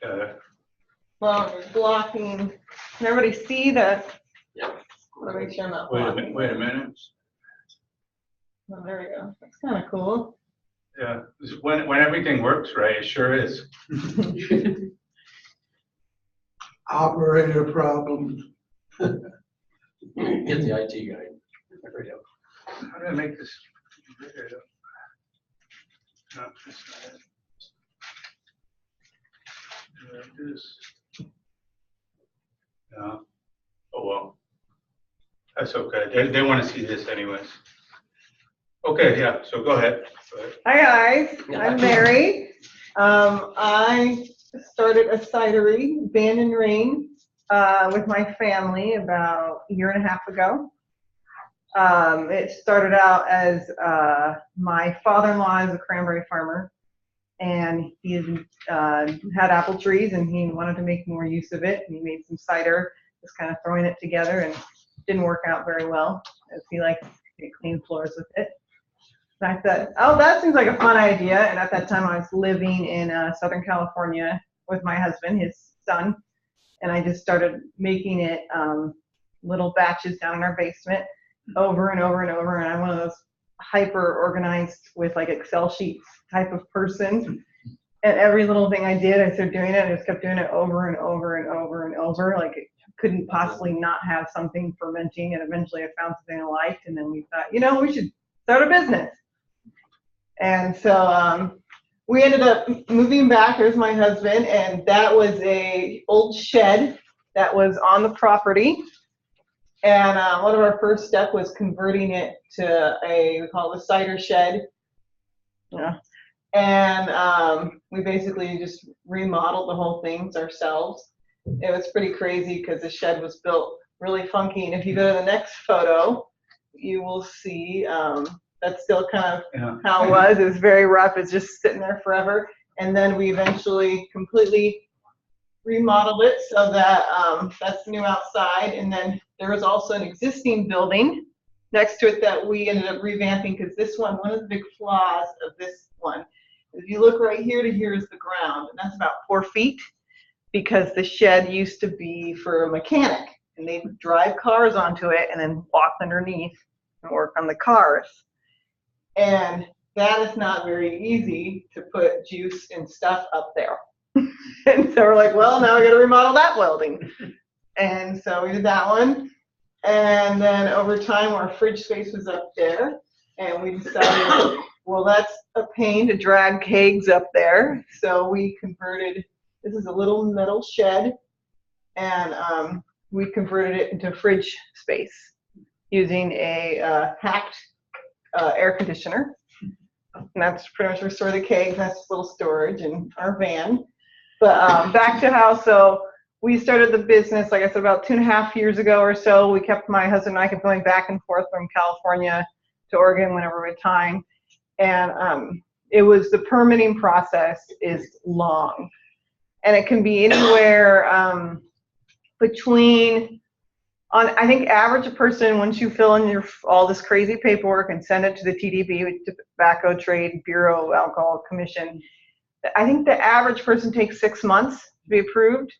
Well, we're blocking. Can everybody see the? Yeah. Let me make sure I'm not Wait a blocking. minute. Wait a minute. Oh, there we go. That's kind of cool. Yeah, when everything works right, it sure is. Operator problems. Get the IT guy. There we go. How do I make this bigger? No, that's not it. Like this. No. Oh well. That's okay. They want to see this anyways. Okay, yeah. So go ahead. Hi guys, I'm Mary. I started a cidery, Bandon Rain, with my family about a year and a half ago. It started out as my father-in-law is a cranberry farmer, and he had apple trees, and he wanted to make more use of it, and he made some cider, just kind of throwing it together, and it didn't work out very well, as he likes to clean floors with it. And I thought, oh, that seems like a fun idea. And at that time, I was living in Southern California with my husband, his son, and I just started making it little batches down in our basement over and over and over. And I'm one of those hyper organized with like Excel sheets type of person. And every little thing I did, I started doing it. I just kept doing it over and over and over and over. Like it couldn't possibly not have something fermenting. And eventually I found something I liked. And then we thought, you know, we should start a business. And so we ended up moving back. There's my husband, and that was a old shed that was on the property. And one of our first step was converting it to we call it a cider shed. Yeah. And we basically just remodeled the whole thing ourselves. It was pretty crazy because the shed was built really funky. And if you go to the next photo, you will see that's still kind of how it was. It was very rough. It's just sitting there forever. And then we eventually completely remodeled it so that that's new outside. And then there was also an existing building next to it that we ended up revamping, because this one of the big flaws of this one, if you look right here to here is the ground, and that's about 4 feet, because the shed used to be for a mechanic, and they'd drive cars onto it and then walk underneath and work on the cars. And that is not very easy to put juice and stuff up there. And so we're like, well, now we got to remodel that building. And so we did that one. And then over time, our fridge space was up there. And we decided, well, that's a pain to drag kegs up there. So we converted, this is a little metal shed. And we converted it into fridge space using a hacked air conditioner. And that's pretty much where we store the kegs. That's a little storage in our van. But back to how, so we started the business, like I said, about 2.5 years ago or so. My husband and I kept going back and forth from California to Oregon whenever we had time. And it was, the permitting process is long. And it can be anywhere between, I think average a person, once you fill in all this crazy paperwork and send it to the TDB, Tobacco Trade Bureau Alcohol Commission, I think the average person takes 6 months to be approved.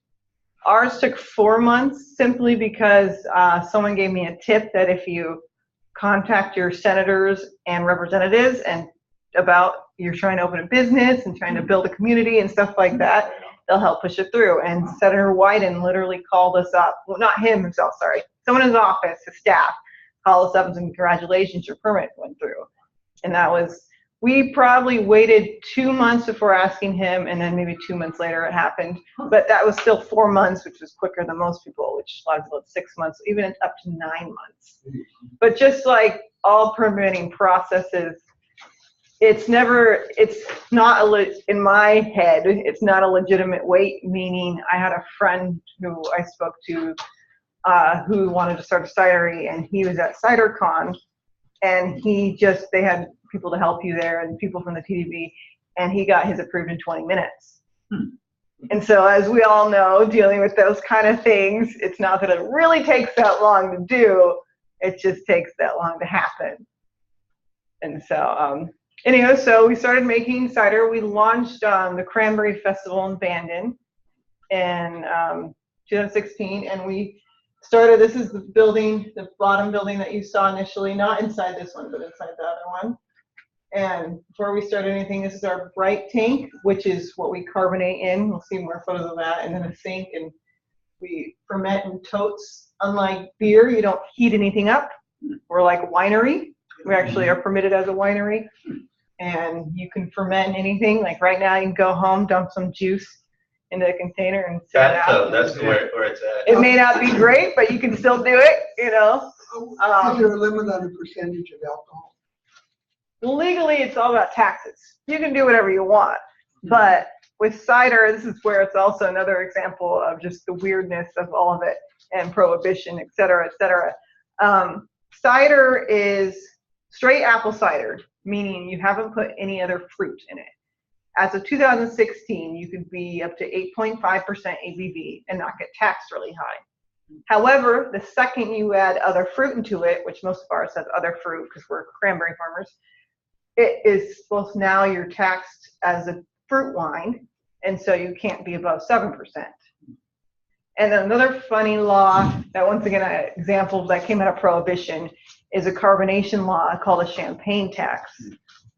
Ours took 4 months, simply because someone gave me a tip that if you contact your senators and representatives and about you're trying to open a business and trying to build a community and stuff like that, they'll help push it through. And Senator Wyden literally called us up. Well, not him himself, sorry. Someone in his office, his staff, called us up and said, congratulations, your permit went through. And that was, we probably waited 2 months before asking him, and then maybe 2 months later it happened. But that was still 4 months, which was quicker than most people, which a lot of people had 6 months, even up to 9 months. But just like all permitting processes, it's not in my head, it's not a legitimate wait, meaning I had a friend who I spoke to who wanted to start a cidery, and he was at CiderCon, and they had people to help you there and people from the TDB, and he got his approved in 20 minutes. And so, as we all know, dealing with those kind of things, it's not that it really takes that long to do, it just takes that long to happen. And so, anyway, so we started making cider. We launched the Cranberry Festival in Bandon, in 2016, and we started, this is the building, the bottom building that you saw initially, not inside this one, but inside the other one. And before we start anything, this is our bright tank, which is what we carbonate in. We'll see more photos of that. And then a sink, and we ferment in totes. Unlike beer, you don't heat anything up. We're like a winery. We actually are permitted as a winery. And you can ferment anything. Like right now, you can go home, dump some juice into a container and sit it out. That's where it's at. It may not be great, but you can still do it, you know. Is there a limit on the percentage of alcohol? Well, legally, it's all about taxes. You can do whatever you want. But with cider, this is where it's also another example of just the weirdness of all of it and prohibition, et cetera, et cetera. Cider is straight apple cider, meaning you haven't put any other fruit in it. As of 2016, you could be up to 8.5% ABV and not get taxed really high. However, the second you add other fruit into it, which most of ours has other fruit because we're cranberry farmers, it is supposed now you're taxed as a fruit wine, and so you can't be above 7%. And then another funny law that, once again, an example that came out of Prohibition is a carbonation law called a champagne tax,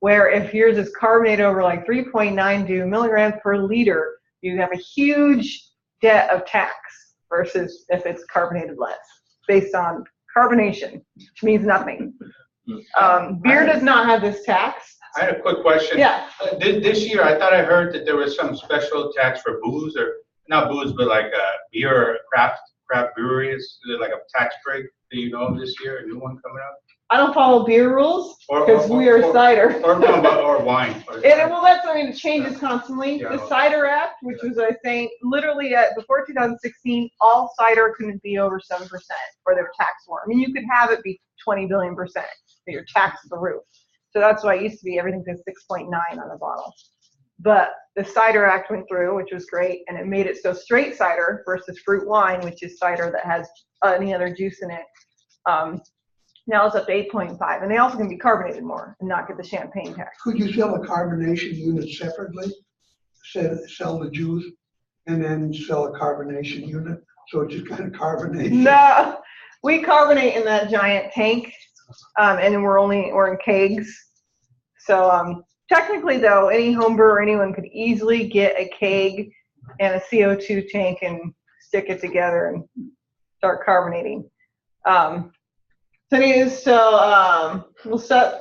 where if yours is carbonated over like 3.92 milligrams per liter, you have a huge debt of tax versus if it's carbonated less, based on carbonation, which means nothing. Beer does not have this tax. I had a quick question. Yeah. This year, I thought I heard that there was some special tax for booze, or not booze, but like beer or craft breweries. Is it like a tax break? Do you know this year, a new one coming up? I don't follow beer rules because we are cider. Or wine. Well, that's, I mean, it changes constantly. Yeah. The Cider Act, which was, I think, literally before 2016, all cider couldn't be over 7%, or their tax were. I mean, you could have it be 20 billion%, but you're taxed the roof. So that's why it used to be everything says 6.9 on the bottle. But the Cider Act went through, which was great, and it made it so straight cider versus fruit wine, which is cider that has any other juice in it, now it's up to 8.5, and they also can be carbonated more and not get the champagne tax. Could you sell a carbonation unit separately? Sell the juice and then sell a carbonation unit? So it just kind of carbonates? No, we carbonate in that giant tank, and we're in kegs. So technically, though, any home brewer or anyone could easily get a keg and a CO2 tank and stick it together and start carbonating. We'll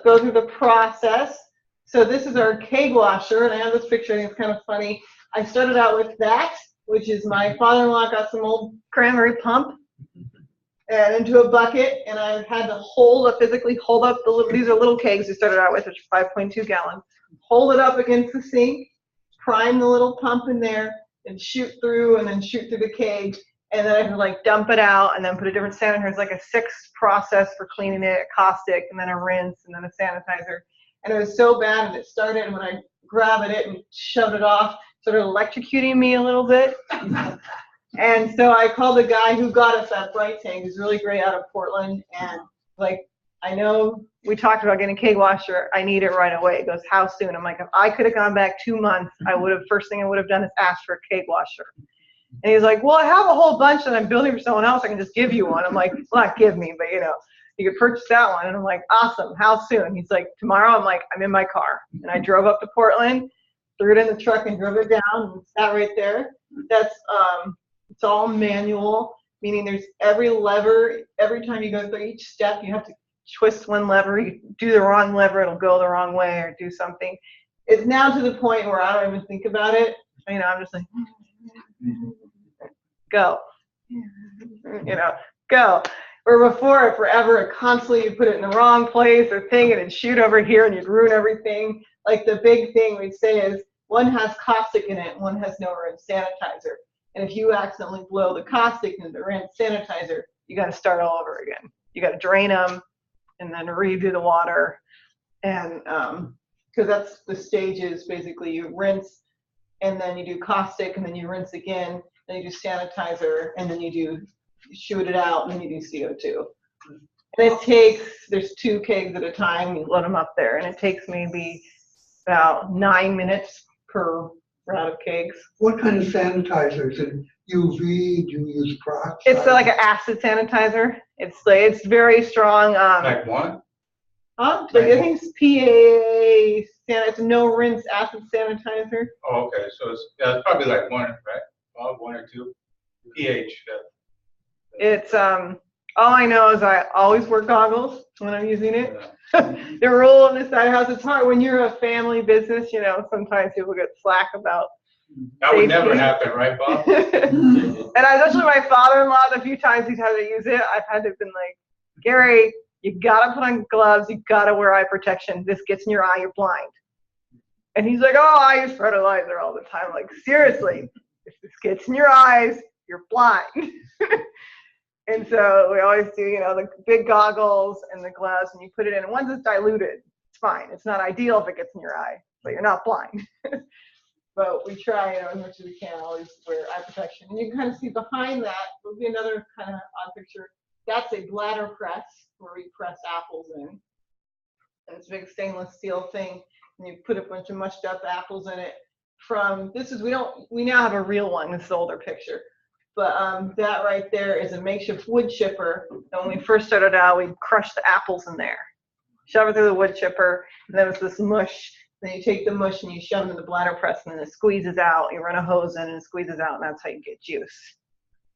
go through the process. So this is our keg washer, and I have this picture, I think it's kind of funny. I started out with that, which is my father-in-law got some old cranberry pump and into a bucket, and I had to physically hold up these are little kegs we started out with, which are 5.2 gallons. Hold it up against the sink, prime the little pump in there, and shoot through, and then shoot through the keg. And then I can like dump it out and then put a different sanitizer. It's like a 6 process for cleaning it, a caustic, and then a rinse, and then a sanitizer. And it was so bad, and it started when I grabbed it and shoved it off, sort of electrocuting me a little bit. And so I called the guy who got us that bright tank, who's really great, out of Portland, and like, I know we talked about getting a keg washer. I need it right away. He goes, how soon? I'm like, if I could have gone back 2 months, first thing I would have done is ask for a keg washer. And he's like, well, I have a whole bunch that I'm building for someone else. I can just give you one. I'm like, well, not give me, but you could purchase that one. And I'm like, awesome. How soon? He's like, tomorrow. I'm like, I'm in my car. And I drove up to Portland, threw it in the truck and drove it down, and sat right there. That's, it's all manual, meaning there's every lever. Every time you go through each step, you have to twist one lever. You do the wrong lever, it'll go the wrong way, or do something. It's now to the point where I don't even think about it. I'm just like, go, go. Where before, forever, constantly you put it in the wrong place or thing, and it'd shoot over here and you'd ruin everything. Like the big thing we say is one has caustic in it, one has no rinse sanitizer. And if you accidentally blow the caustic into the rinse sanitizer, you got to start all over again. You got to drain them and then redo the water. And because that's the stages, basically you rinse, and then you do caustic, and then you rinse again, then you do sanitizer, and then you shoot it out, and then you do CO2. And there's 2 kegs at a time, you load them up there, and it takes maybe about 9 minutes per We're out of kegs. What kind of sanitizer? Is it UV? Do you use peroxide? It's like an acid sanitizer. It's very strong. Like one? Like I think it's PA, it's no rinse acid sanitizer. Oh, okay, so it's probably like one, right? Well, one or two. pH. It's all I know is I always wear goggles when I'm using it. Yeah. The rule in the cider house, it's hard when you're a family business, sometimes people get slack about That would never safety. happen, right, Bob? And especially my father-in-law, the few times he's had to use it, I've had to have been like, Gary, you gotta put on gloves, you gotta wear eye protection. This gets in your eye, you're blind. And he's like, oh, I use fertilizer all the time. Like, seriously, if this gets in your eyes, you're blind. And so we always do, the big goggles and the gloves, and you put it in. And once it's diluted, it's fine. It's not ideal if it gets in your eye, but you're not blind. But we try, as much as we can, always wear eye protection. And you can kind of see behind that, will be another kind of odd picture. That's a bladder press where we press apples in. And it's a big stainless steel thing. And you put a bunch of mushed up apples in it. We now have a real one. This is an older picture. But that right there is a makeshift wood chipper. And when we first started out, we'd crush the apples in there, shove it through the wood chipper, and then it's this mush. Then you take the mush and you shove it in the bladder press, and then it squeezes out. You run a hose in and it squeezes out, and that's how you get juice.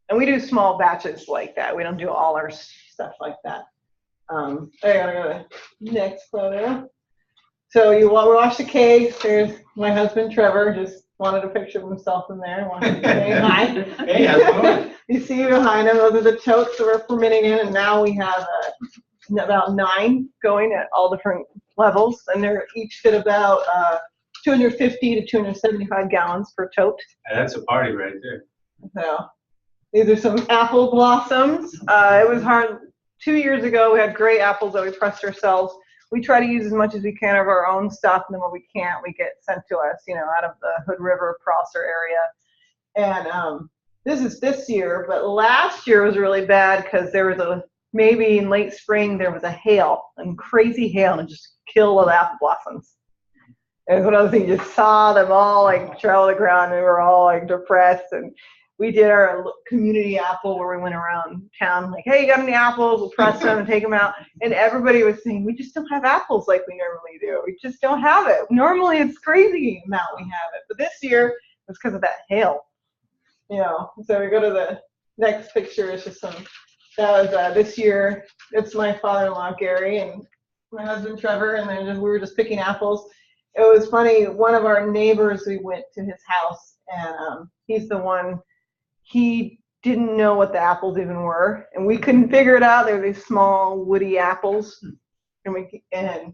And we do small batches like that. We don't do all our stuff like that. I gotta go to the next photo. So you wash the kegs. There's my husband Trevor. Just wanted a picture of himself in there. Wanted to say hi. Hey, how's it going? You see behind him, those are the totes that we're fermenting in, and now we have about 9 going at all different levels, and they're each fit about 250 to 275 gallons per tote. And that's a party right there. So these are some apple blossoms. It was hard. 2 years ago, we had great apples that we pressed ourselves. We try to use as much as we can of our own stuff, and then when we can't, we get sent to us, out of the Hood River, Prosser area. And this is this year, but last year was really bad because there was maybe in late spring, there was a hail, and crazy hail, and it just killed all the apple blossoms. And it's one of those things, you just saw them all like travel the ground, and we were all like depressed. And we did our community apple where we went around town like, hey, you got any apples? We'll press them and take them out. And everybody was saying, we just don't have apples like we normally do. We just don't have it. Normally it's crazy amount we have it. But this year, it's because of that hail. So we go to the next picture. It's just that was this year. It's my father-in-law, Gary, and my husband, Trevor, and then we were just picking apples. It was funny. One of our neighbors, we went to his house, and he's the one. He didn't know what the apples even were, and we couldn't figure it out. They were these small, woody apples, and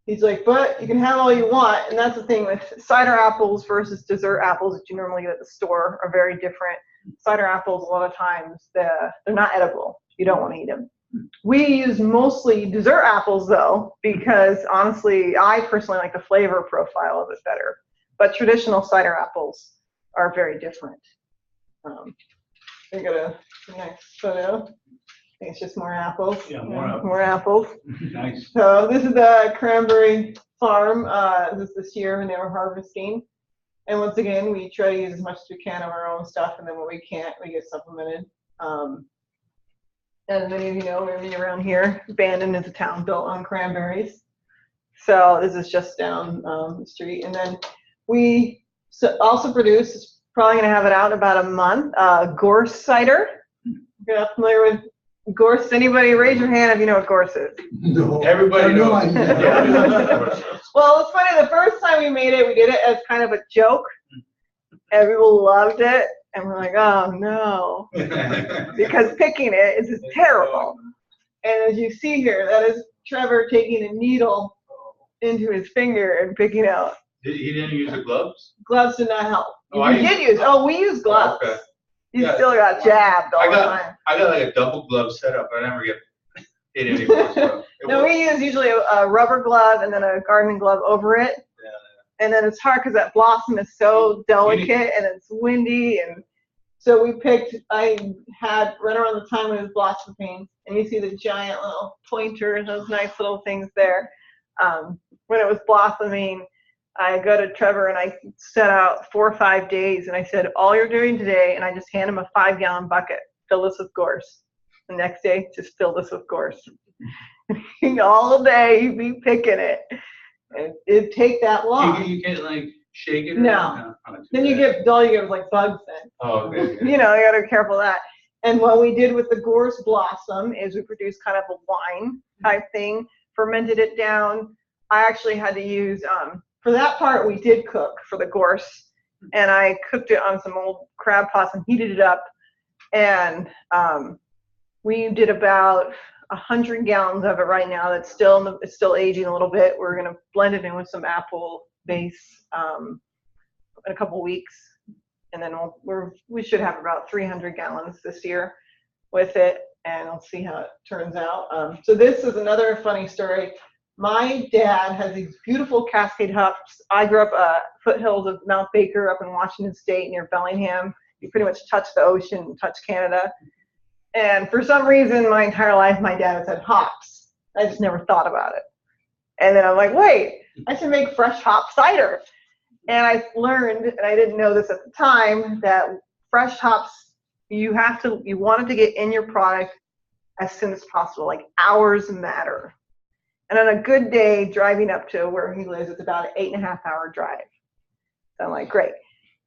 he's like, but you can have all you want. And that's the thing with cider apples versus dessert apples that you normally get at the store are very different. Cider apples, a lot of times, they're not edible. You don't want to eat them. We use mostly dessert apples, though, because honestly, I personally like the flavor profile of it better. But traditional cider apples are very different. We go to the next photo. I think it's just more apples. Yeah, more apples. More apples. Nice. So this is the cranberry farm. This year when they were harvesting. And once again, we try to use as much as we can of our own stuff, and then when we can't, we get supplemented. As many of you know, maybe around here, Bandon is a town built on cranberries. So this is just down the street. And then we also produce, probably going to have it out in about a month, gorse cider. You're not familiar with gorse? Anybody raise your hand if you know what gorse is? No. Everybody No, knows. I- Yeah. Well, it's funny. The first time we made it, we did it as kind of a joke. And people loved it. And we're like, oh, no. Because picking it is just terrible. And as you see here, that is Trevor taking a needle into his finger and picking out. He didn't use the gloves? Gloves did not help. Oh, We use gloves. Okay. You Yeah. still got jabbed all the time. I got like a double glove setup. I never get hit anymore. So No, we use usually a rubber glove and then a gardening glove over it. Yeah. And then it's hard because that blossom is so delicate and it's windy. And so I had right around the time it was blossoming, and you see the giant little pointers, those nice little things there. When it was blossoming, I go to Trevor and I set out 4 or 5 days, and I said, all you're doing today, and I just hand him a 5-gallon bucket, fill this with gorse. The next day, just fill this with gorse. All day, he'd be picking it. And it'd take that long. You can't like shake it? No. Oh, too Then you bad. get, all you get is like bugs then. Oh, okay. You know, you gotta be careful of that. And what we did with the gorse blossom is we produced kind of a wine type thing, fermented it down. I actually had to use, for that part we did cook for the gorse, and I cooked it on some old crab pots and heated it up. And we did about 100 gallons of it right now. That's still it's still aging a little bit. We're gonna blend it in with some apple base in a couple weeks, and then we should have about 300 gallons this year with it, and I'll see how it turns out. So this is another funny story. My dad has these beautiful Cascade hops. I grew up foothills of Mount Baker up in Washington State near Bellingham. You pretty much touch the ocean, touch Canada. And for some reason, my entire life, my dad has had hops. I just never thought about it. And then I'm like, wait, I should make fresh hop cider. And I learned, and I didn't know this at the time, that fresh hops, you want it to get in your product as soon as possible. Like, hours matter. And on a good day, driving up to where he lives, it's about an 8.5-hour drive. So I'm like, great.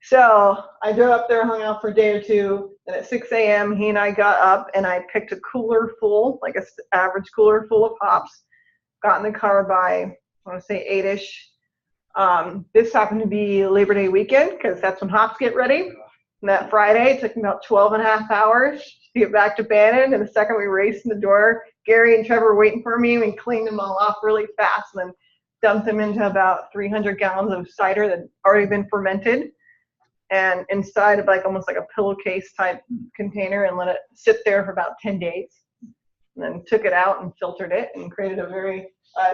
So I drove up there, hung out for a day or two, and at 6 a.m. he and I got up, and I picked a cooler full, like an average cooler full of hops, got in the car by, I want to say 8-ish. This happened to be Labor Day weekend, because that's when hops get ready. And that Friday, it took me about 12.5 hours to get back to Bandon, and the second we raced in the door, Gary and Trevor were waiting for me, and we cleaned them all off really fast, and then dumped them into about 300 gallons of cider that had already been fermented, and inside of like almost like a pillowcase type container, and let it sit there for about 10 days. And then took it out and filtered it and created a very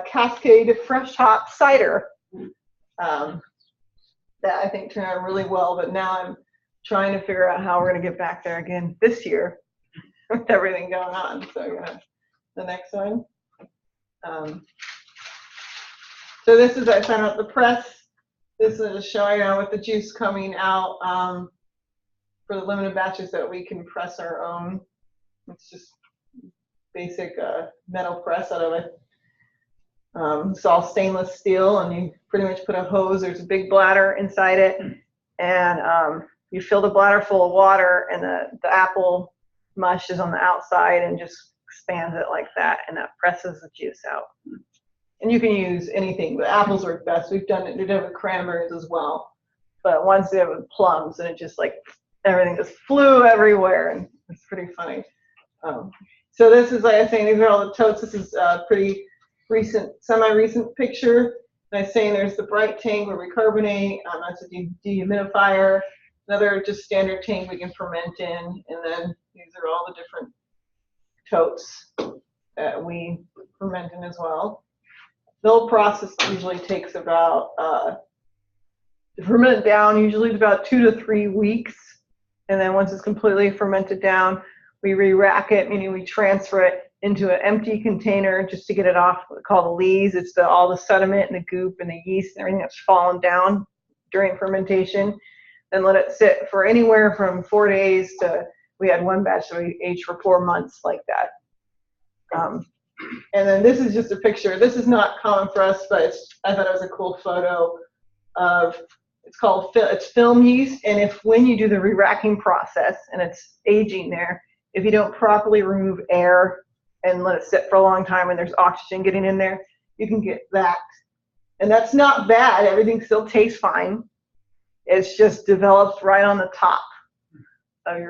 Cascade fresh hop cider that I think turned out really well. But now I'm trying to figure out how we're going to get back there again this year with everything going on. So the next one. So this is, I found out the press. This is just showing with the juice coming out for the limited batches that we can press our own. It's just basic metal press out of it. It's all stainless steel, and you pretty much put a hose. There's a big bladder inside it, and you fill the bladder full of water, and the apple mush is on the outside and just expands it like that, and that presses the juice out. And you can use anything, but apples work best. We've done it with cranberries as well. But once they have with plums, and it just like everything just flew everywhere, and it's pretty funny. So this is, like I was saying, these are all the totes. This is a pretty recent, semi-recent picture. And I was saying there's the bright tank where we carbonate. That's a dehumidifier. Another just standard tank we can ferment in. And then these are all the different totes that we ferment in as well. The whole process usually takes about, to ferment down, usually it's about 2 to 3 weeks. And then once it's completely fermented down, we re-rack it, meaning we transfer it into an empty container just to get it off what we call the lees. It's all the sediment and the goop and the yeast and everything that's fallen down during fermentation. Then let it sit for anywhere from 4 days to, we had one batch that we aged for 4 months like that. And then this is just a picture. This is not common for us, but I thought it was a cool photo of, it's film yeast. And when you do the re-racking process and it's aging there, if you don't properly remove air and let it sit for a long time and there's oxygen getting in there, you can get that. And that's not bad. Everything still tastes fine. It's just developed right on the top of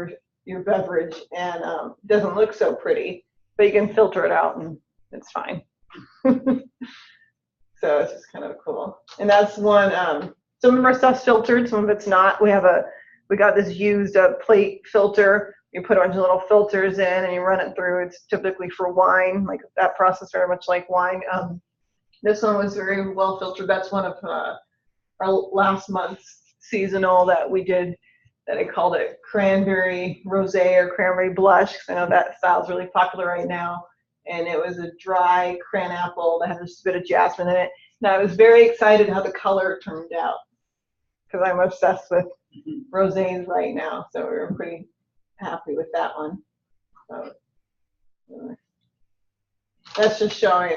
your beverage, and doesn't look so pretty, but you can filter it out and it's fine. So it's just kind of cool. And that's one, some of our stuff's filtered, some of it's not. We got this used plate filter. You put a bunch of little filters in and you run it through. It's typically for wine, like that process very much like wine. This one was very well filtered. That's one of our last month's seasonal that we did, that I called it cranberry rosé or cranberry blush, because I know that style is really popular right now. And it was a dry cran apple that had just a bit of jasmine in it. And I was very excited how the color turned out because I'm obsessed with rosés right now. So we were pretty happy with that one. So that's just showing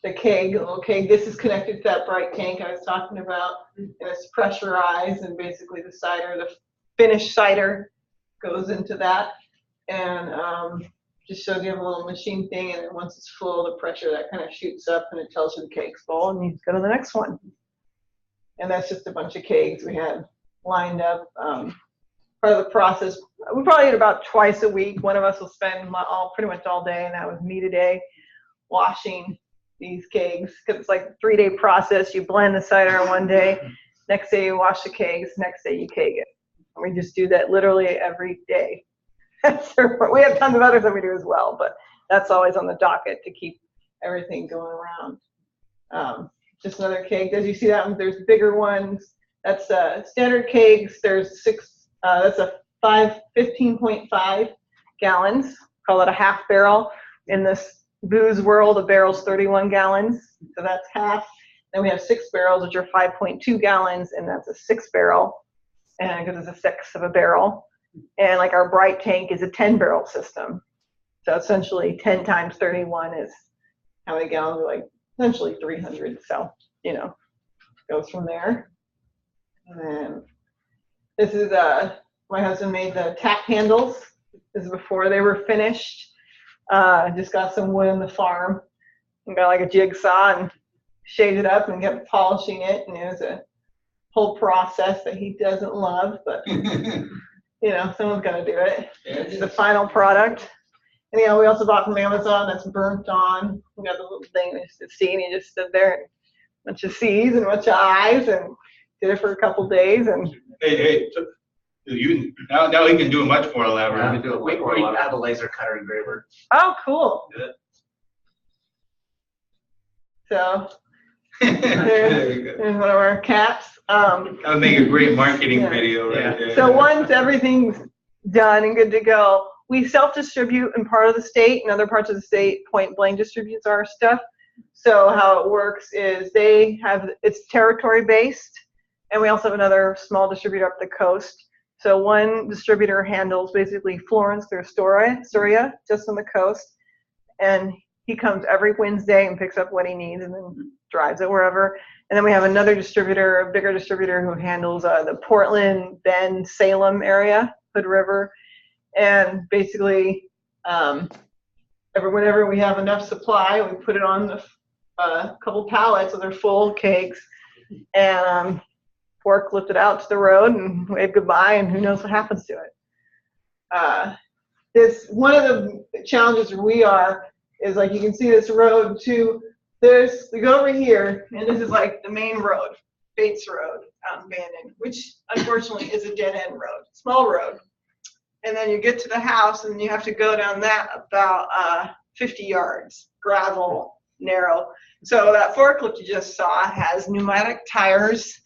the keg, the little keg. This is connected to that bright tank I was talking about. And it's pressurized, and basically the cider, the finished cider goes into that. And just shows you have a little machine thing, and then once it's full, the pressure that kind of shoots up and it tells you the keg's full, and you go to the next one. And that's just a bunch of kegs we had lined up. Part of the process, we probably did about twice a week. One of us will spend pretty much all day, and that was me today, washing these kegs, because it's like a 3-day process. You blend the cider one day, next day you wash the kegs, next day you keg it. And we just do that literally every day. We have tons of others that we do as well, but that's always on the docket to keep everything going around. Just another keg. As you see that one, there's bigger ones. That's standard kegs. There's 6. That's a 15.5 gallons. Call it a half barrel. In this booze world, a barrel's 31 gallons, so that's half. Then we have 6 barrels, which are 5.2 gallons, and that's a 6 barrel, and because it's a 6 of a barrel. And like our bright tank is a 10 barrel system. So essentially 10 times 31 is how many gallons? Are like essentially 300. So, goes from there. And then this is my husband made the tap handles. This is before they were finished. Just got some wood on the farm and got like a jigsaw and shaved it up and kept polishing it. And it was a whole process that he doesn't love, but someone's got to do it. It's the final product. And we also bought from Amazon that's burnt on. We got the little thing to see, and he just stood there, and a bunch of C's and a bunch of I's, and did it for a couple days. And Hey, so now he can do it much more elaborate. We have a laser cutter engraver. oh, cool. Good. So There you go. there's one of our cats. That would make a great marketing Yeah. video right there. So once everything's done and good to go, we self-distribute in part of the state, and other parts of the state Point Blank distributes our stuff. So how it works is it's territory based, and we also have another small distributor up the coast. So one distributor handles basically Florence through Astoria, just on the coast, and he comes every Wednesday and picks up what he needs and then drives it wherever. And then we have another distributor, a bigger distributor, who handles the Portland, Bend, Salem area, Hood River. And basically, whenever we have enough supply, we put it on a couple pallets, so they're full kegs, and forklift it out to the road and wave goodbye, and who knows what happens to it. This one of the challenges we are is, like, you can see this road too. We go over here, and this is like the main road, Bates Road out in Bandon, which unfortunately is a dead end road, small road. And then you get to the house, and you have to go down that about 50 yards, gravel, narrow. So that forklift you just saw has pneumatic tires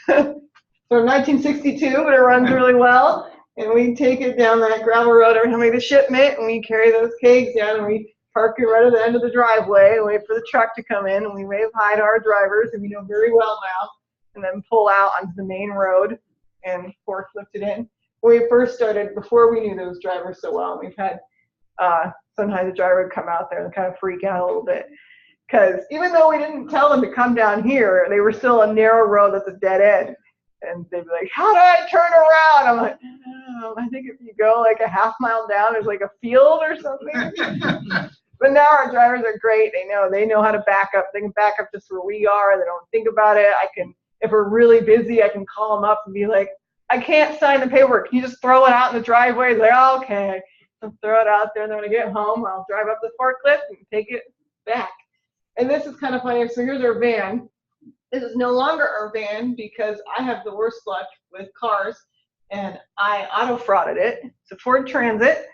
from 1962, but it runs really well. And we take it down that gravel road every time we get a shipment, and we carry those kegs down, and we park it right at the end of the driveway and wait for the truck to come in, and we wave hi to our drivers, and we know very well now, and then pull out onto the main road and forklift it in. When we first started, before we knew those drivers so well, we've had sometimes the driver would come out there and kind of freak out a little bit, because even though we didn't tell them to come down here, they were still a narrow road that's a dead end. And they'd be like, how do I turn around? I'm like, I think if you go like a half mile down, there's like a field or something. But now our drivers are great. They know how to back up. They can back up just where we are. They don't think about it. If we're really busy, I can call them up and be like, I can't sign the paperwork. Can you just throw it out in the driveway? They're like, oh, okay. I'll throw it out there, and then when I get home, I'll drive up the forklift and take it back. And this is kind of funny. So here's our van. This is no longer our van because I have the worst luck with cars, and I auto-frauded it. It's a Ford Transit.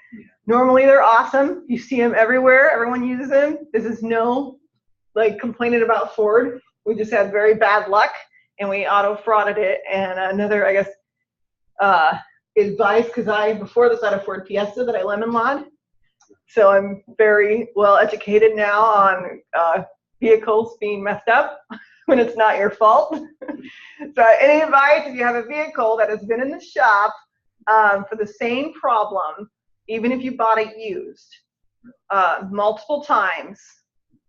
Normally they're awesome. You see them everywhere. Everyone uses them. This is no complaining about Ford. We just had very bad luck, and we auto-frauded it. And another, I guess, advice, because before this I had a Ford Fiesta that I lemon lawed. So I'm very well educated now on vehicles being messed up when it's not your fault. So any advice, if you have a vehicle that has been in the shop for the same problem, even if you bought it used multiple times,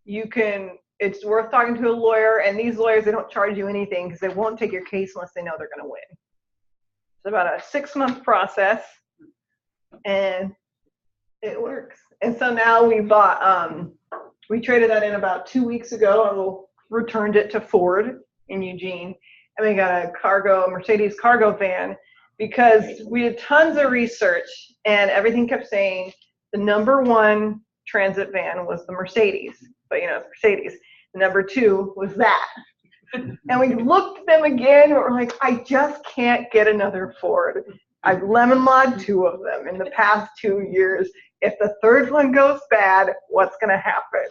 it's worth talking to a lawyer, and these lawyers, they don't charge you anything because they won't take your case unless they know they're going to win. It's about a 6-month process, and it works. And so now we bought, we traded that in about 2 weeks ago, and we returned it to Ford in Eugene, and we got a Mercedes cargo van, because we did tons of research, and everything kept saying the #1 transit van was the Mercedes, but you know, it's Mercedes. The #2 was that. And we looked at them again, and we're like, I just can't get another Ford. I've lemon lawed 2 of them in the past 2 years. If the 3rd one goes bad, what's gonna happen?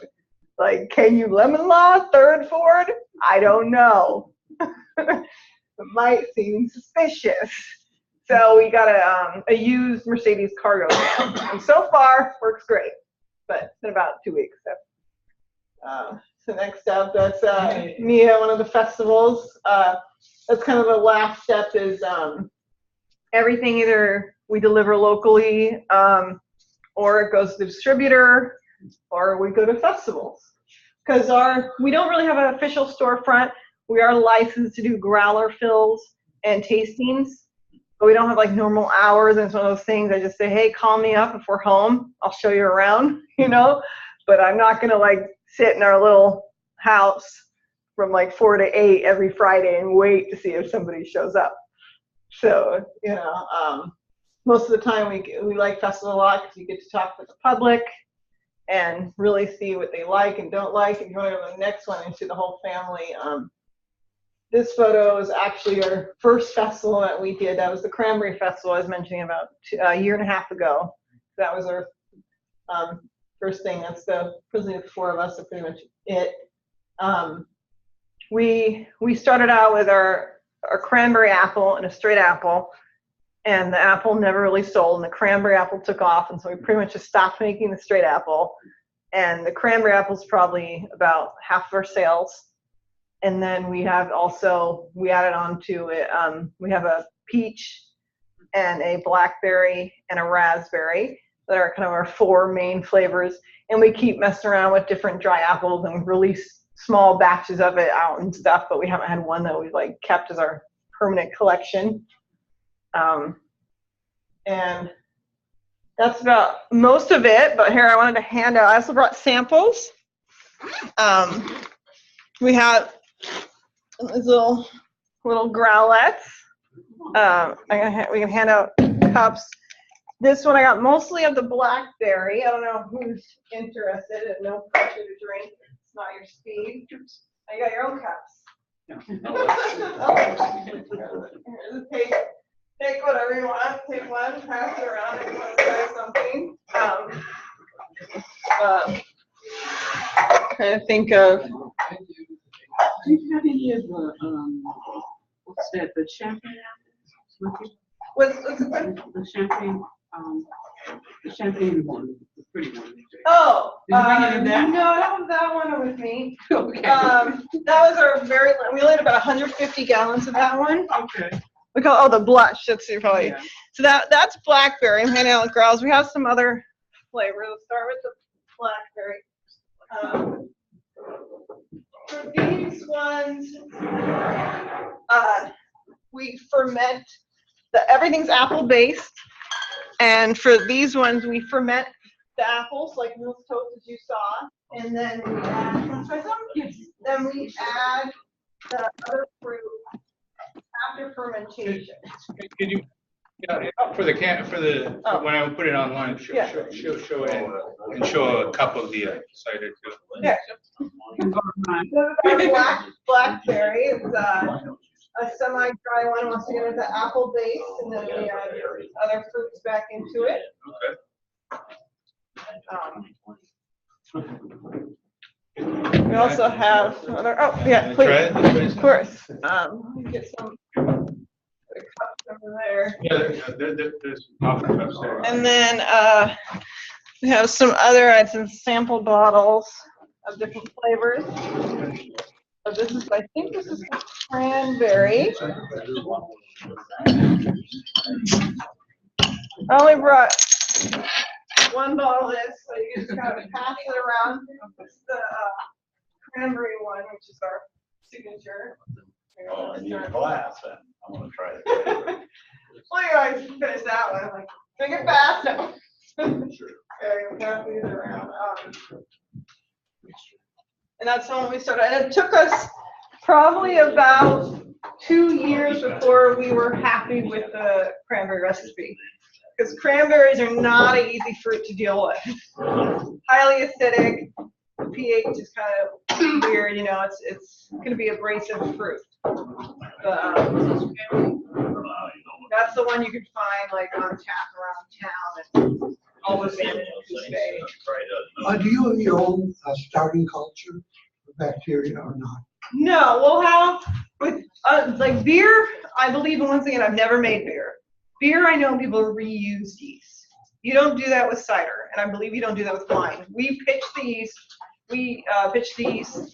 Like, can you lemon law a 3rd Ford? I don't know. It might seem suspicious. So we got a used Mercedes cargo van, and so far works great. But it's been about 2 weeks. So next up, that's me at one of the festivals. That's kind of the last step is everything either we deliver locally, or it goes to the distributor, or we go to festivals. Because we don't really have an official storefront. We are licensed to do growler fills and tastings, but we don't have like normal hours, and it's one of those things I just say, hey, call me up if we're home. I'll show you around, you know? But I'm not gonna like sit in our little house from like 4 to 8 every Friday and wait to see if somebody shows up. So, you know, most of the time we like festival a lot because you get to talk with the public and really see what they like and don't like. And you want to go to the next one and see the whole family. This photo is actually our first festival that we did. That was the Cranberry Festival I was mentioning about a year and a half ago. That was our first thing. That's the presentation of 4 of us, so pretty much it. We started out with our cranberry apple and a straight apple, and the apple never really sold, and the cranberry apple took off, and so we pretty much just stopped making the straight apple. And the cranberry apple is probably about half of our sales. And then we have also, we added on to it, we have a peach and a blackberry and a raspberry that are kind of our 4 main flavors. And we keep messing around with different dry apples and release small batches of it out and stuff, but we haven't had one that we've like kept as our permanent collection. And that's about most of it, but here I wanted to hand out, I also brought samples. We have these little growlets. We can hand out cups. This one I got mostly of the blackberry. I don't know who's interested, and no pressure to drink. It's not your speed. You got your own cups. Take whatever you want. Take one, pass it around if you want to try something. Trying to think of. Do you have any of the what's that? The champagne apples? What's it called? The champagne one, the pretty one. Oh, Did you bring any of that? no, I don't have that one with me. Okay. That was our we only had about 150 gallons of that one. Okay. We call the blush. That's probably. Yeah. So that's blackberry. I'm handing out growls. We have some other flavors. Let's start with the blackberry. For these ones, we ferment. Everything's apple based, and for these ones, we ferment the apples like milk toast as you saw, and then we add. Want to try some? Yes. Then we add the other fruit after fermentation. Could you, when I put it online, show it and show a cup of the cider too. Yeah. So blackberry is a semi-dry one. Once again, it's an apple base, and then we add other fruits back into it. Okay. We also have other. Oh yeah, please. Of course. Let me get some cups over there. Yeah, there's often cups there. And then we have some other, some sample bottles. of different flavors. So this is, I think this is cranberry. I only brought one bottle of this, so you just kind of pass it around. This is the cranberry one, which is our signature. Oh, I need a glass then. I want to try it. Well, you always finish that one. I'm like, drink it fast. No. Okay, we pass these around. And that's when we started. And it took us probably about 2 years before we were happy with the cranberry recipe. Because cranberries are not an easy fruit to deal with. Highly acidic. The pH is kind of weird, you know, it's going to be abrasive fruit. But, that's the one you can find like on tap around town and always in it. Do you have your own starting culture for bacteria or not? No, we'll have with like beer. I believe, and once again, I've never made beer. Beer, I know people reuse yeast. You don't do that with cider, and I believe you don't do that with wine. We pitch the yeast. We pitch the yeast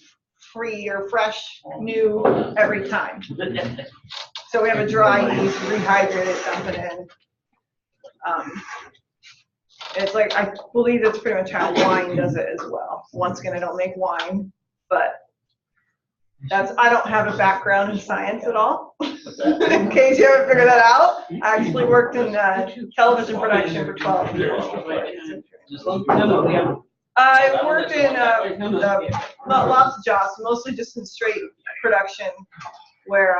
free or fresh, new every time. So we have a dry yeast, rehydrate it, dump it in. It's like, I believe that's pretty much how wine does it as well. Once again, I don't make wine, but I don't have a background in science at all. In case you haven't figured that out, I actually worked in television production for 12 years. I worked in lots of jobs, mostly just in straight production, where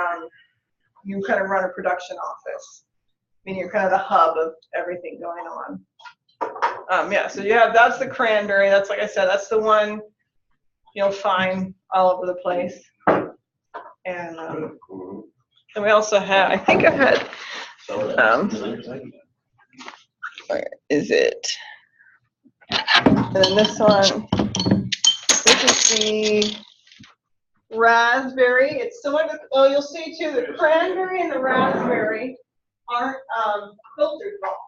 you kind of run a production office. I mean, you're kind of the hub of everything going on. Yeah, so that's the cranberry. That's, like I said, that's the one you'll find all over the place. And we also have, I think I had, where is it? And then this one, this is the raspberry. It's similar to, oh, you'll see too, the cranberry and the raspberry aren't filtered well.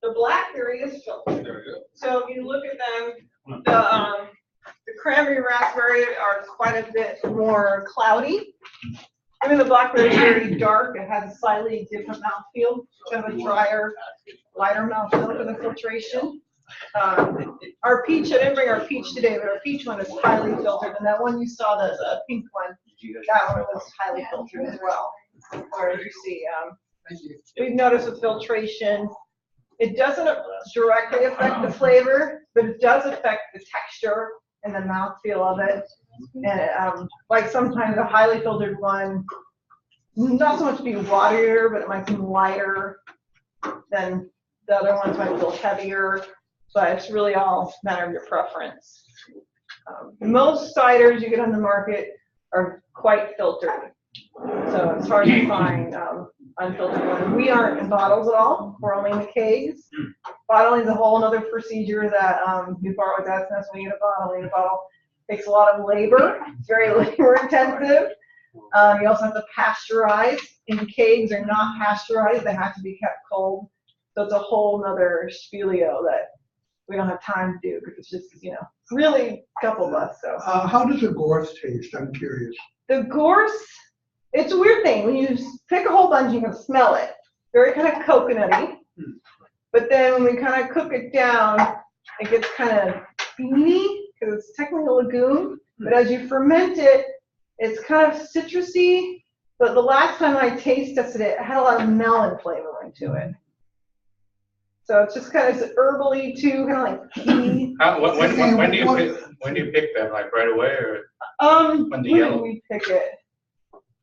The blackberry is filtered. So if you look at them, the cranberry and raspberry are quite a bit more cloudy. I mean, the blackberry is very dark. It has a slightly different mouthfeel, kind of a drier, lighter mouthfeel for the filtration. Our peach, I didn't bring our peach today, but our peach one is highly filtered, and that one you saw, the pink one, that one was highly filtered as well. Whereas you see, we've noticed with filtration, it doesn't directly affect the flavor, but it does affect the texture and the mouthfeel of it. And like sometimes a highly filtered one, not so much be waterier, but it might be lighter than the other ones, might be a little heavier. But it's really all a matter of your preference. Most ciders you get on the market are quite filtered. So it's hard to find unfiltered ones. We aren't in bottles at all. We're only in the kegs. Bottling is a whole other procedure that you borrow with us. That's when you get a bottle. You get a bottle. It takes a lot of labor. It's very labor intensive. You also have to pasteurize. And kegs are not pasteurized. They have to be kept cold. So it's a whole other spielio that we don't have time to do because it's just, you know, really a couple of us. So how does a gorse taste? I'm curious. the gorse, it's a weird thing. When you pick a whole bunch, you can smell it. Very kind of coconutty. But then when we kind of cook it down, it gets kind of beany because it's technically a legume. But as you ferment it, it's kind of citrusy. But the last time I taste tested it, it had a lot of melon flavoring to it. So it's just kind of herbally too, kind of like tea. When do you pick them? Like right away or? When did we pick it?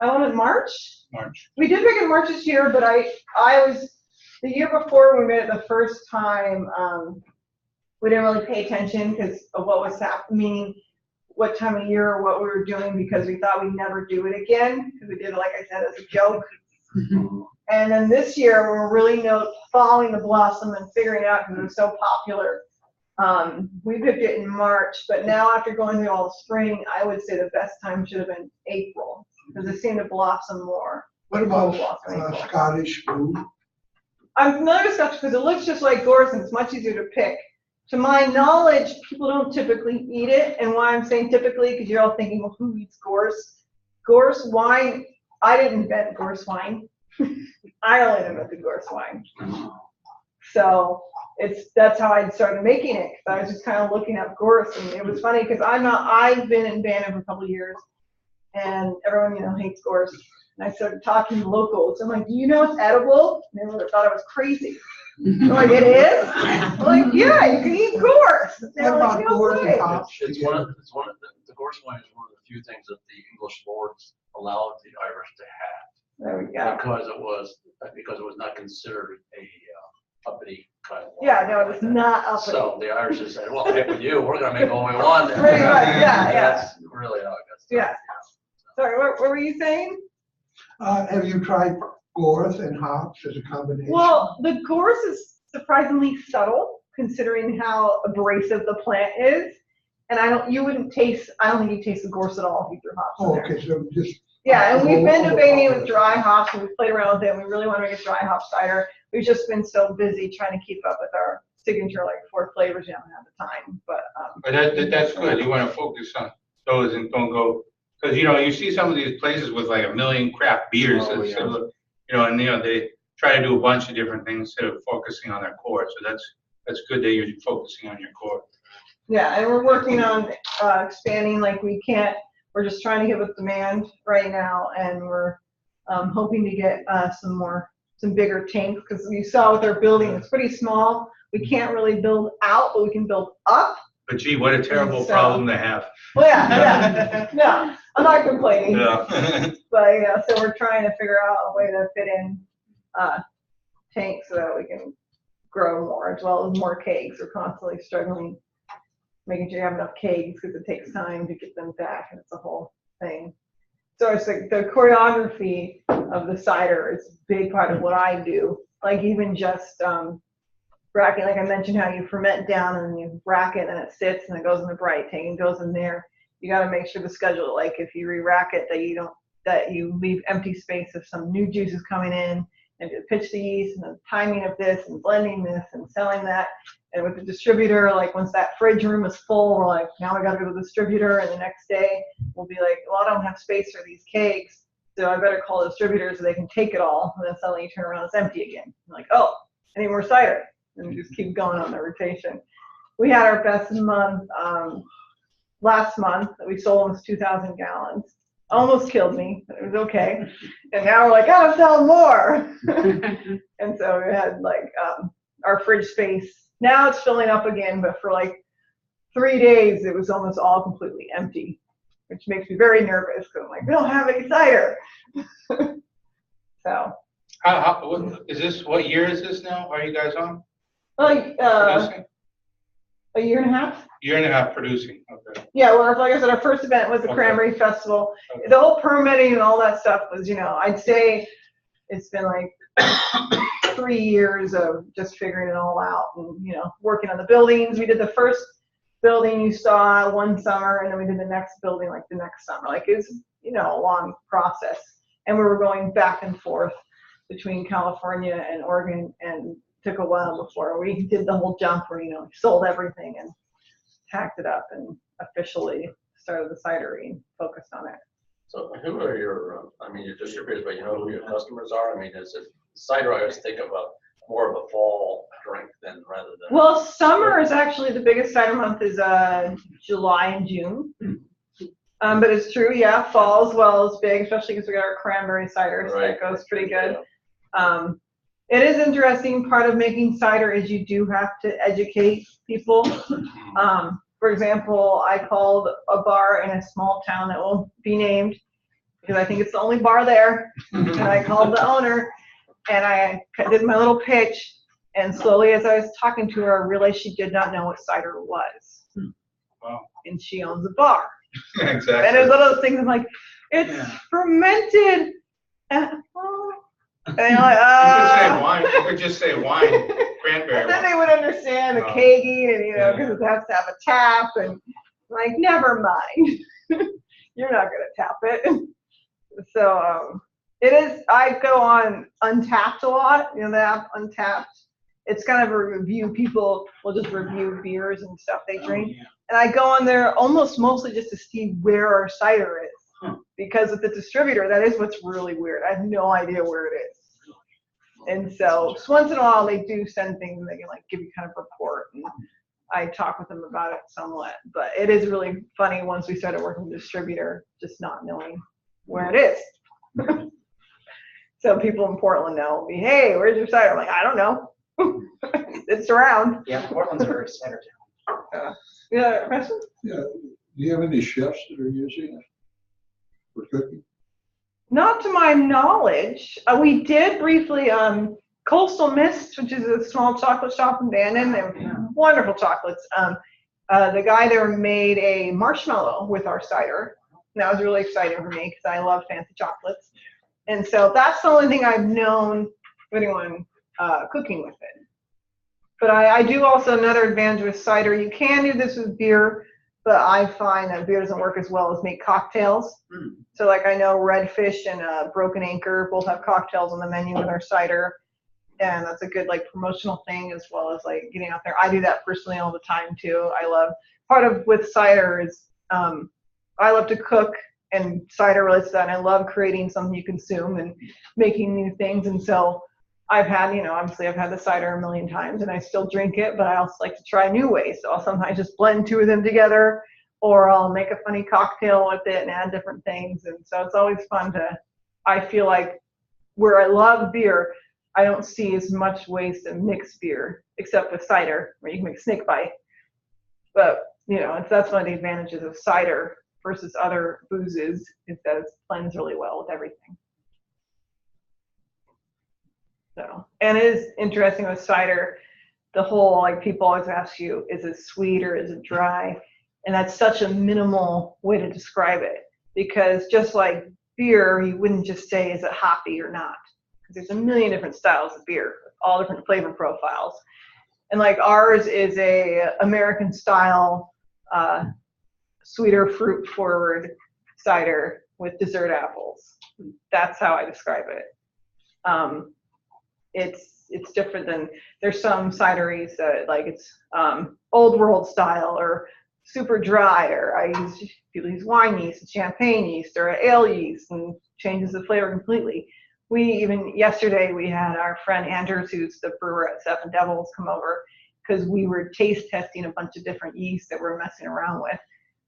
I wanted March. March. We did pick it in March this year, but I was the year before when we made it the first time. We didn't really pay attention because of what was happening, what time of year or what we were doing, because we thought we'd never do it again because we did it, like I said, as a joke. And then this year we're really following the blossom and figuring it out because it was so popular. We picked it in March, but now after going through all spring, I would say the best time should have been April because it seemed to blossom more. What about Scottish blue? I'm familiar with Scotch because it looks just like gorse and it's much easier to pick. to my knowledge, people don't typically eat it. And why I'm saying typically, because you're all thinking, well, who eats gorse? Gorse wine, I didn't invent gorse wine. I only invented gorse wine. So that's how I started making it. Cause I was just kind of looking up gorse, and it was funny because I've been in Bandon for a couple of years, and everyone, hates gorse. And I started talking to locals. I'm like, do you know it's edible? And they thought I was crazy. They're like, it is? I'm like, yeah, you can eat gorse. They're What like, about no gorse way. and hops? It's one of the gorse wine is one of the few things that the English lords allowed the Irish to have. There we go. Because it was not considered a uppity kind of wine. Yeah, no, it's not uppity. So the Irish just said, well, heck with you, we're gonna make what we want. then." Pretty much, yeah. That's really how it got started. Yeah. Sorry, what were you saying? Have you tried gorse and hops as a combination? Well, the gorse is surprisingly subtle considering how abrasive the plant is. And I don't think you taste the gorse at all if you threw hops in Oh, there. okay, so just. Yeah, and we've been Oh, debating oh, with dry hops, and we've played around with it, and we really want to make a dry hop cider. We've just been so busy trying to keep up with our signature, 4 flavors, you haven't had the time, but. But that's good. You want to focus on those and don't go, because, you see some of these places with like 1 million craft beers. Oh, instead yeah. of, and, they try to do a bunch of different things instead of focusing on their core. So that's good that you're focusing on your core. Yeah, and we're working on expanding, we're just trying to get with demand right now, and we're hoping to get some bigger tanks, because you saw with our building, it's pretty small. We can't really build out, but we can build up. But gee, what a terrible So- problem to have. Well, yeah, no, I'm not complaining. Yeah. But, so we're trying to figure out a way to fit in tanks so that we can grow more, as well as more kegs. We're constantly struggling making sure you have enough kegs, because it takes time to get them back, and it's a whole thing. So it's like the choreography of the cider is a big part of what I do. Like even just racking, like I mentioned how you ferment down and you rack it and it sits and it goes in the bright tank and goes in there. You got to make sure the schedule, like if you re-rack it, that you leave empty space if some new juice is coming in, and to pitch the yeast and the timing of this and blending this and selling that. And with the distributor, once that fridge room is full, we're like, now I got to go to the distributor. And the next day we'll be like, well, I don't have space for these kegs, so I better call the distributor so they can take it all. And then suddenly you turn around, it's empty again. I'm like, oh, I need more cider. And just keep going on the rotation. We had our best month last month. We sold almost 2,000 gallons. Almost killed me, but it was okay. And now we're like, gotta sell more. And so we had our fridge space. Now it's filling up again, but for 3 days, it was almost all completely empty, which makes me very nervous, because I'm like, we don't have any cider. So. What year is this now? Are you guys on? A year and a half. Year and a half producing, okay. Yeah, well, like I said, our first event was the Cranberry Festival. Okay. The whole permitting and all that stuff was, I'd say it's been 3 years of just figuring it all out and, working on the buildings. We did the first building you saw one summer, and then we did the next building the next summer. It was, a long process. And we were going back and forth between California and Oregon, and took a while before we did the whole jump where, we sold everything and packed it up and officially started the cidery and focused on it. So who are your distributors, but who your customers are? Is it cider? I always think of more of a fall drink rather than. Well, summer is actually the biggest cider month is July and June. But it's true, yeah, fall as well is big, especially because we got our cranberry cider, so that goes pretty good. It is interesting. Part of making cider is you do have to educate people. For example, I called a bar in a small town that won't be named, because I think it's the only bar there. And I called the owner, and I did my little pitch, and slowly as I was talking to her, I realized she did not know what cider was. Wow. And she owns a bar. Exactly. And there's one of those things I'm like, it's fermented. And you're like, You could just say wine, cranberry and then wine. they would understand a keggy, and because it has to have a tap, and I'm like, never mind. You're not gonna tap it. So it is. I go on Untapped a lot. The app Untapped. it's kind of a review. People will just review beers and stuff they drink. And I go on there almost mostly just to see where our cider is. Because with the distributor, that is what's really weird. I have no idea where it is. And so just once in a while they do send things and they can like give you kind of report. And I talk with them about it somewhat. But it is really funny once we started working with the distributor, just not knowing where it is. So people in Portland know me, hey, where's your cider? I'm like, I don't know. It's around. Yeah, Portland's a very cider town. You got a question? Yeah, do you have any chefs that are using it for cooking? Not to my knowledge. We did briefly, Coastal Mist, which is a small chocolate shop in Bandon. They have wonderful chocolates. The guy there made a marshmallow with our cider. And that was really exciting for me because I love fancy chocolates. And so that's the only thing I've known of anyone cooking with it. But I do also, another advantage with cider, you can do this with beer, but I find that beer doesn't work as well as make cocktails. So like I know Redfish and Broken Anchor both have cocktails on the menu with our cider. And that's a good like promotional thing as well as like getting out there. I do that personally all the time too. I love, part of with cider is I love to cook, and cider relates to that. And I love creating something you consume and making new things. And so I've had, you know, obviously I've had the cider a million times and I still drink it, but I also like to try new ways. So I'll sometimes just blend two of them together, or I'll make a funny cocktail with it and add different things. And so it's always fun to, I feel like where I love beer, I don't see as much ways to mix beer, except with cider, where you can make snake bite. But, you know, that's one of the advantages of cider versus other boozes, is that it blends really well with everything. So, and it is interesting with cider, the whole, like people always ask you, is it sweet or is it dry? And that's such a minimal way to describe it, because just like beer, you wouldn't just say, is it hoppy or not? Because there's a million different styles of beer, all different flavor profiles. And like ours is a American style, sweeter fruit forward cider with dessert apples. That's how I describe it. It's different than, there's some cideries that like it's old world style or super dry, or people use wine yeast and champagne yeast or ale yeast, and changes the flavor completely. We even, yesterday we had our friend Anders, who's the brewer at Seven Devils, come over because we were taste testing a bunch of different yeast that we're messing around with.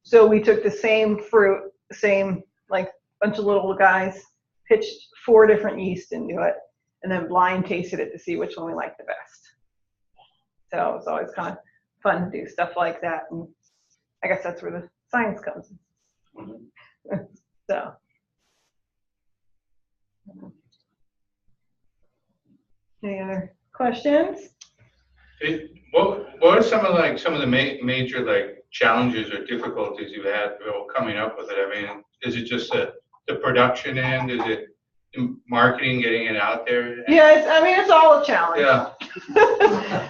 So we took the same fruit, same like bunch of little guys, pitched 4 different yeast into it, and then blind tasted it to see which one we liked the best. So it's always kind of fun to do stuff like that. And I guess that's where the science comes in. So. Any other questions? What are some of the major like challenges or difficulties you've had coming up with it? I mean, is it just the production end? Is it marketing, getting it out there? Yeah, it's all a challenge. Yeah.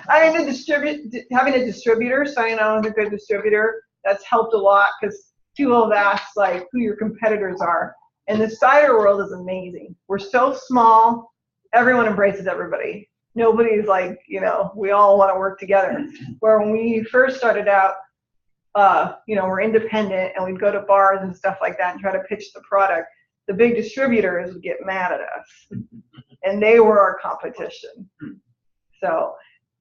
I mean, having a distributor, signing on with a good distributor, that's helped a lot, because people have asked like who your competitors are. And the cider world is amazing. We're so small, everyone embraces everybody. Nobody's like, you know, we all want to work together. Where when we first started out, you know, we're independent and we'd go to bars and stuff like that and try to pitch the product. The big distributors would get mad at us, and they were our competition. So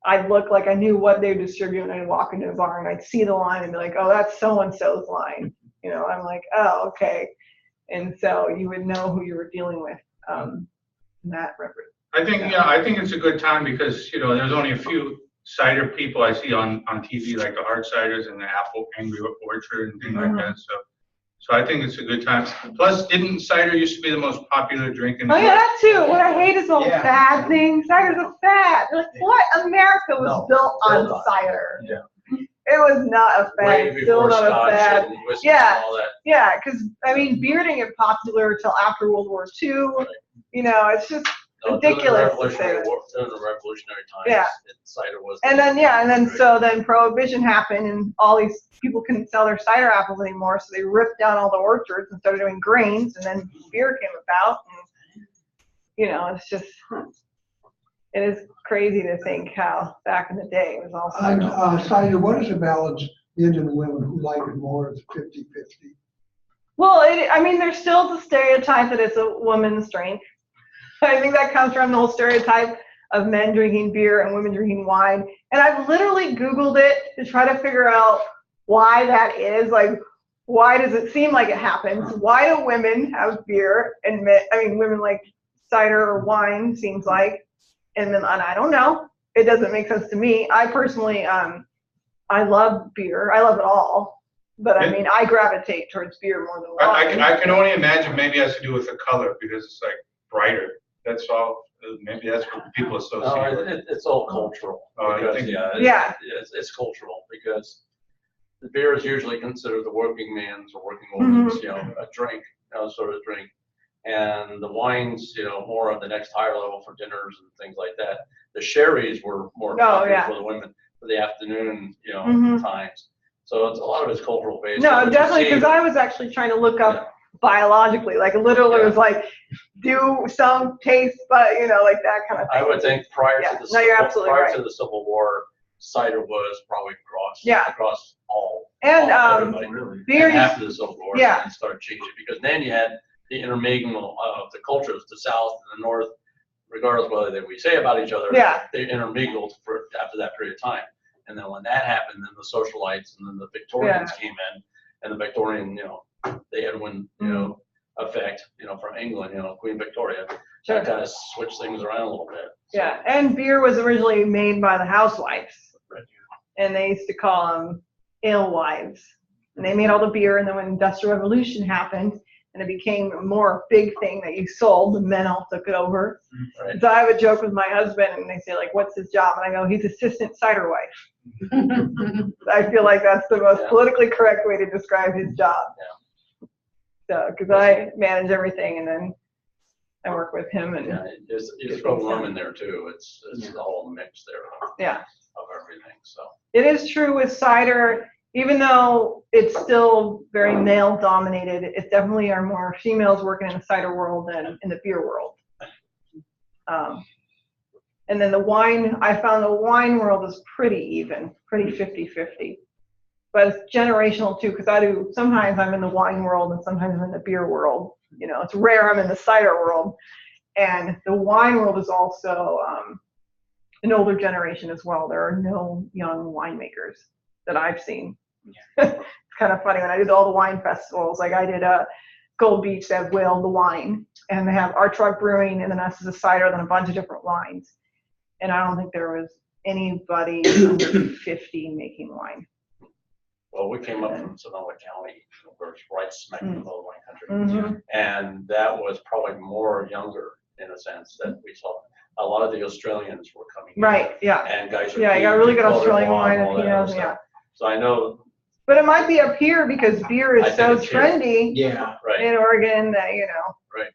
I'd look like I knew what they were distributing, and I'd walk into a bar and I'd see the line and be like, oh, that's so-and-so's line. You know, I'm like, oh, okay. And so you would know who you were dealing with in that reference. I think it's a good time because, you know, there's only a few cider people I see on TV, like the hard ciders and the apple Angry Orchard and things like that. So I think it's a good time. Plus, didn't cider used to be the most popular drink in the Oh yeah, that too. What I hate is all fad things. Cider's a fad. Like what? America was built on cider. Yeah. It was not a fad. Way It's still before not a Scotch fad. and whiskey Yeah. and all that. Yeah, because I mean, beer didn't get popular until after World War II. You know, it's just ridiculous to say that. During the Revolutionary times, Yeah. cider was. And then so then Prohibition happened, and all these people couldn't sell their cider apples anymore, so they ripped down all the orchards and started doing grains, and then beer came about. And, you know, it's just, it is crazy to think how back in the day it was all cider. Cider, what is the balance, men and women who like it more, is 50-50? Well, I mean, there's still the stereotype that it's a woman's drink. I think that comes from the whole stereotype of men drinking beer and women drinking wine. And I've literally Googled it to try to figure out why that is. Like, why does it seem like it happens? Why do women have beer and men, I mean, women like cider or wine, seems like. And I don't know. It doesn't make sense to me. I personally, I love beer. I love it all. But I mean, I gravitate towards beer more than wine. I can only imagine maybe it has to do with the color because it's like brighter. That's all. Maybe that's what people associate. No, with. it's all cultural. Oh, I Because, think- Yeah. It's cultural because the beer is usually considered the working man's or working woman's, a drink, sort of drink. And the wines, more on the next higher level for dinners and things like that. The sherries were more popular for the women for the afternoon, times. So it's a lot of it's cultural based. No, So what you definitely, see- because I was actually trying to look up biologically, like literally it was like, do some taste, but like that kind of thing. I would think prior Yeah. to the No, you're absolutely prior right. to the Civil War, cider was probably across all. And everybody. beer And used- after the Civil War, Yeah. it started changing because then you had the intermingle of the cultures, the South and the North, regardless of whether we say about each other. Yeah. They intermingled after that period of time. And then when that happened, then the socialites and then the Victorians came in, and the Victorian, the Edwin, effect, from England, Queen Victoria, that kind of switched things around a little bit. So, Yeah, and beer was originally made by the housewives, Right. and they used to call them alewives. And they made all the beer, and then when the Industrial Revolution happened, and it became a more big thing that you sold, the men all took it over. Right. So I have a joke with my husband, and they say, like, what's his job? And I go, he's assistant cider wife. I feel like that's the most politically correct way to describe his job. So, because I manage everything, and then I work with him, and Yeah, you throw rum in there too. It's the whole mix there yeah. of everything. So It is true with cider, even though it's still very male dominated, it definitely are more females working in the cider world than in the beer world. And then the wine, I found the wine world is pretty even, pretty 50-50. But it's generational too, because sometimes I'm in the wine world and sometimes I'm in the beer world. It's rare I'm in the cider world. And the wine world is also an older generation as well. There are no young winemakers that I've seen. It's kind of funny when I did all the wine festivals, like I did Gold Beach, they have Whale the wine, and they have Our Truck Brewing, and then us as a cider, then a bunch of different wines. And I don't think there was anybody under 50 making wine. well, we came up from Sonoma County, we're right smack in the middle of wine country. Mm-hmm. And that was probably more younger in a sense that we saw. A lot of the Australians were coming in. Right, yeah. And guys are. Yeah, you got really good Cote Australian d'Ivoire wine and all and that other Pinots, yeah. stuff. So I know, But it might be up here because beer I is think so it's here. trendy Yeah. right, in Oregon that, Right.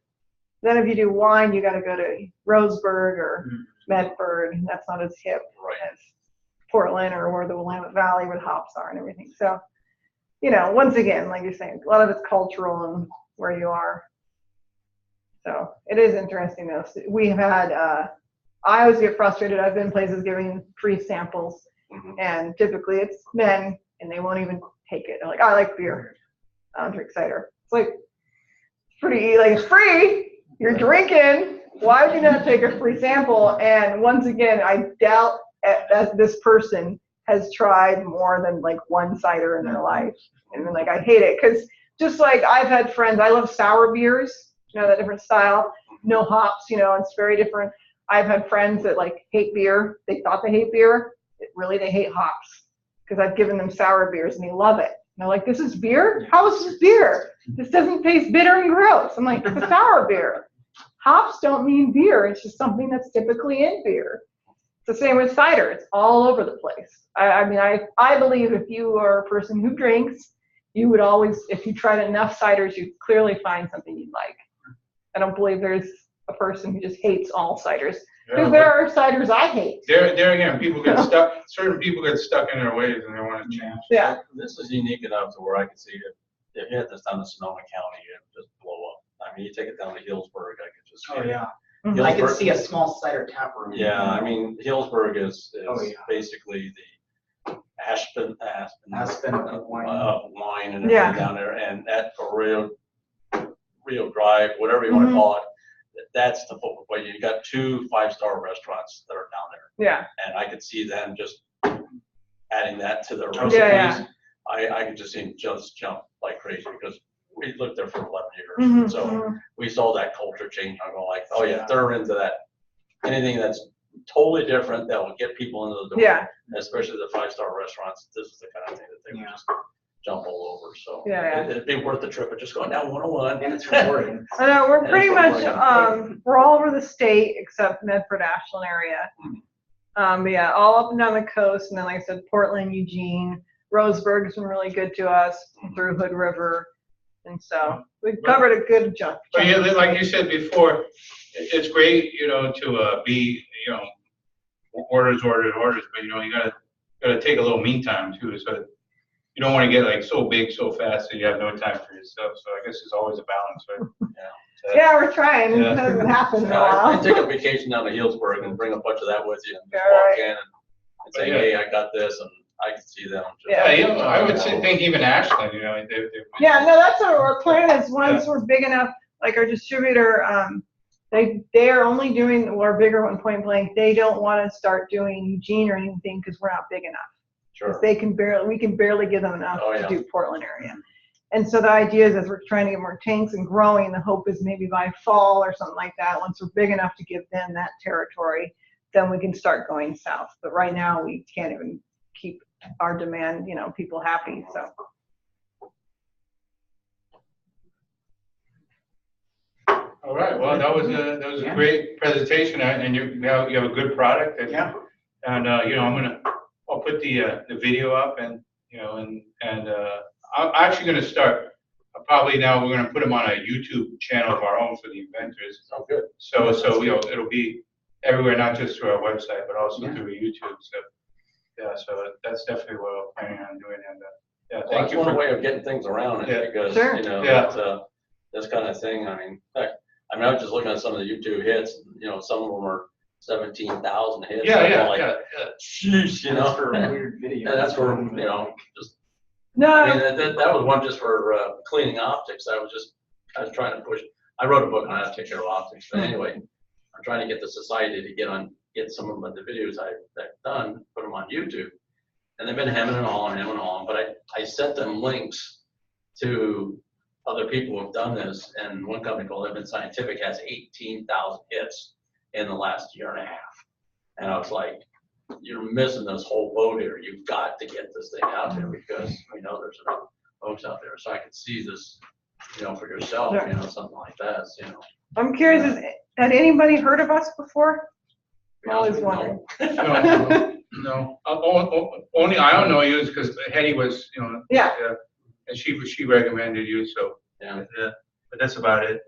Then if you do wine, you got to go to Roseburg or Medford. And that's not as hip right. as Portland or where the Willamette Valley where the hops are and everything. So, once again, like you're saying, a lot of it's cultural and where you are. So it is interesting though. We have had, I always get frustrated. I've been places giving free samples Mhm. and typically it's men and they won't even take it. They're like, I like beer. I don't drink cider. It's like, it's free. You're drinking. Why would you not take a free sample? And once again, I doubt that this person has tried more than like one cider in their life. And then I hate it because just like I've had friends, I love sour beers, that different style, no hops, it's very different. I've had friends that hate beer. They thought they hate beer. Really, they hate hops because I've given them sour beers and they love it. And they're like, this is beer? How is this beer? This doesn't taste bitter and gross. I'm like, it's a sour beer. Hops don't mean beer. It's just something that's typically in beer. It's the same with cider. It's all over the place. I believe if you are a person who drinks, you would always, if you tried enough ciders, you'd clearly find something you'd like. I don't believe there's a person who just hates all ciders. Because there are ciders I hate. There again, people get stuck. Certain people get stuck in their ways and they want to change. Yeah. This is unique enough to where I can see it. If you had this down in Sonoma County, it would just blow up. I mean, you take it down to Hillsburg, I could just. Oh, yeah. Mhm. I could Hillsburg- see a small cider tap room. Yeah, I mean, Hillsburg is Oh, yeah. basically the Aspen of wine. wine and Yeah. everything down there, and at Rio Drive, whatever you want to Mhm. call it, that's the focal point. You got 2 5-star restaurants that are down there, Yeah, and I could see them just adding that to their Yeah, recipes. yeah. I could just see them just jump like crazy because we lived there for 11 years, Mhm, so mhm. we saw that culture change. I go like, oh yeah, they're into that. Anything that's totally different that will get people into the door. Yeah. Especially the 5-star restaurants. This is the kind of thing that they would Yeah. just jump all over. So Yeah. it'd be worth the trip of just going down 101. And it's rewarding. I know, we're And pretty it's much, like- we're all over the state except Medford, Ashland area. But yeah, all up and down the coast, and then like I said, Portland, Eugene, Roseburg has been really good to us through Hood River. And so we've covered a good chunk. But yeah, like you said before, it's great, to be, orders, but you gotta take a little mean time too, so you don't wanna get like so big so fast that you have no time for yourself, so I guess there's always a balance, right? Yeah, we're trying. Yeah. It hasn't happened in a I while. take a vacation down to Healdsburg and bring a bunch of that with you and just Yeah, walk right. in and say, Yeah. hey, I got this, and I can see them. just- Yeah. I would think even Ashland, they. Yeah, no, that's what our plan is. Once we're big enough, like our distributor, they are only doing, or bigger one, Point Blank, they don't want to start doing Eugene or anything because we're not big enough. Sure. We can barely give them enough Oh, yeah. to do Portland area. And so the idea is as we're trying to get more tanks and growing, the hope is maybe by fall or something like that, once we're big enough to give them that territory, then we can start going south. But right now we can't even keep our demand, people happy, so. All right, well, that was a Yeah. great presentation, and you have a good product, and, Yeah. and, I'll put the video up, and, I'm actually gonna start, probably now, we're gonna put them on a YouTube channel of our own for the inventors. Sounds good. So, it'll be everywhere, not just through our website, but also through YouTube, so, yeah, so that's definitely what I'm planning on doing, and, yeah, Well, thank that's you one for. way of getting things around Yeah. it because, Sure. Yeah. this kind of thing, I mean, heck, I was just looking at some of the YouTube hits, some of them are 17,000 hits. Yeah, I'm yeah, like, yeah. sheesh, That's for a weird video. And that's for, just, I No, mean, that was one just for cleaning optics. I was trying to push, I wrote a book on how to take care of optics, but anyway, I'm trying to get the society to get some of the videos I've done, put them on YouTube. And they've been hemming and hawing, but I sent them links to other people who have done this, and one company called Living Scientific has 18,000 hits in the last year and a half. And I was like, you're missing this whole boat here. You've got to get this thing out there because we know there's enough folks out there. So I could see this, for yourself, Sure. something like that, I'm curious, had anybody heard of us before? Be I always honest with you, wondered. No, only I don't know you is because Hetty was, Yeah. and she recommended you, so, Yeah. but that's about it.